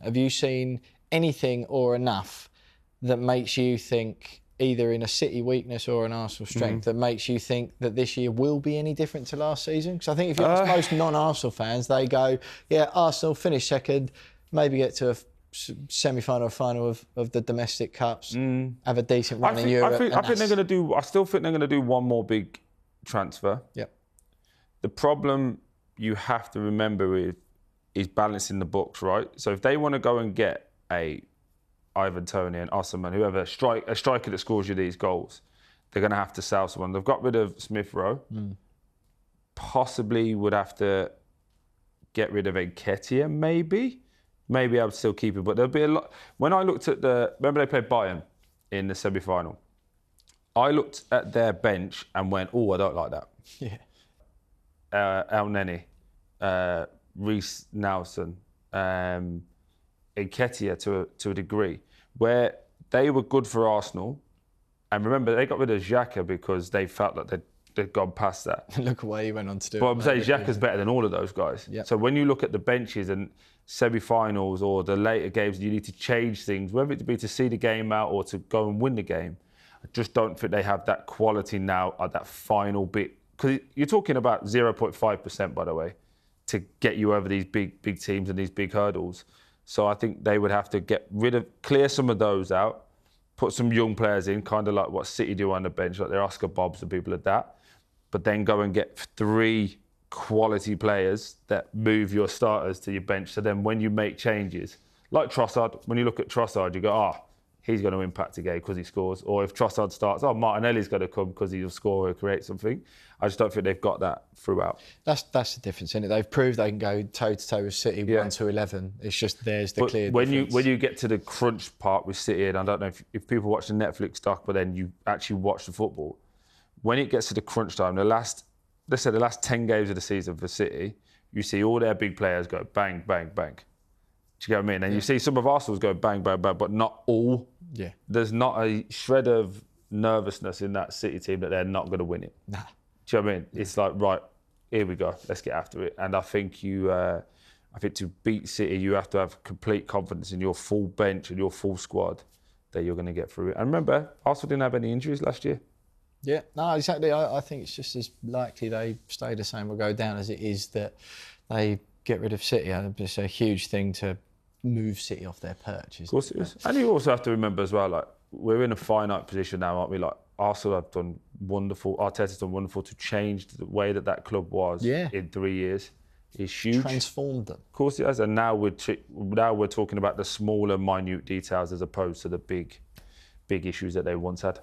Have you seen anything or enough that makes you think, either in a City weakness or an Arsenal strength, that makes you think that this year will be any different to last season? Because I think if you ask most non-Arsenal fans, they go, yeah, Arsenal finish second, maybe get to a semi-final or final of the domestic cups, have a decent run in Europe. I still think they're going to do one more big transfer. Yep. The problem you have to remember is balancing the books, right? So if they want to go and get a Ivan Toney and Osman, whoever, a striker that scores you these goals, they're going to have to sell someone. They've got rid of Smith Rowe. Possibly would have to get rid of Nketiah, maybe. Maybe I would still keep it, but there'll be a lot. When I looked at remember they played Bayern in the semi-final? I looked at their bench and went, oh, I don't like that. Yeah. El Neni, Reece Nelson, Nketiah to a degree, where they were good for Arsenal. And remember, they got rid of Xhaka because they felt that they'd gone past that. Look at where he went on to do. But I'm saying Xhaka's better than all of those guys. Yep. So when you look at the benches and semi-finals or the later games, you need to change things, whether it be to see the game out or to go and win the game. I just don't think they have that quality now at that final bit. Because you're talking about 0.5%, by the way, to get you over these big teams and these big hurdles. So I think they would have to clear some of those out, put some young players in, kind of like what City do on the bench, like their Oscar Bobs and people like that. But then go and get 3 quality players that move your starters to your bench. So then when you make changes, like Trossard, when you look at Trossard, you go, he's going to impact a game because he scores. Or if Trossard starts, Martinelli's going to come because he'll score or create something. I just don't think they've got that throughout. That's the difference, isn't it? They've proved they can go toe-to-toe with City 1-11. It's just there's the clear difference. When you get to the crunch part with City, and I don't know if people watch the Netflix doc, but then you actually watch the football, when it gets to the crunch time, the last 10 games of the season for City, you see all their big players go bang, bang, bang. Do you get what I mean? And you see some of Arsenal's go bang, bang, bang, but not all. Yeah. There's not a shred of nervousness in that City team that they're not going to win it. Nah. Do you know what I mean? It's like, right, here we go, let's get after it. And I think I think to beat City, you have to have complete confidence in your full bench and your full squad that you're going to get through it. And remember, Arsenal didn't have any injuries last year. Yeah, no, exactly. I think it's just as likely they stay the same or go down as it is that they get rid of City. It's a huge thing to move City off their perch. Of course it is. And you also have to remember as well, like, we're in a finite position now, aren't we? Like, Arsenal have done wonderful, Arteta's done wonderful to change the way that club was in 3 years. It's huge. Transformed them. Of course it has. And now we're talking about the smaller, minute details as opposed to the big issues that they once had.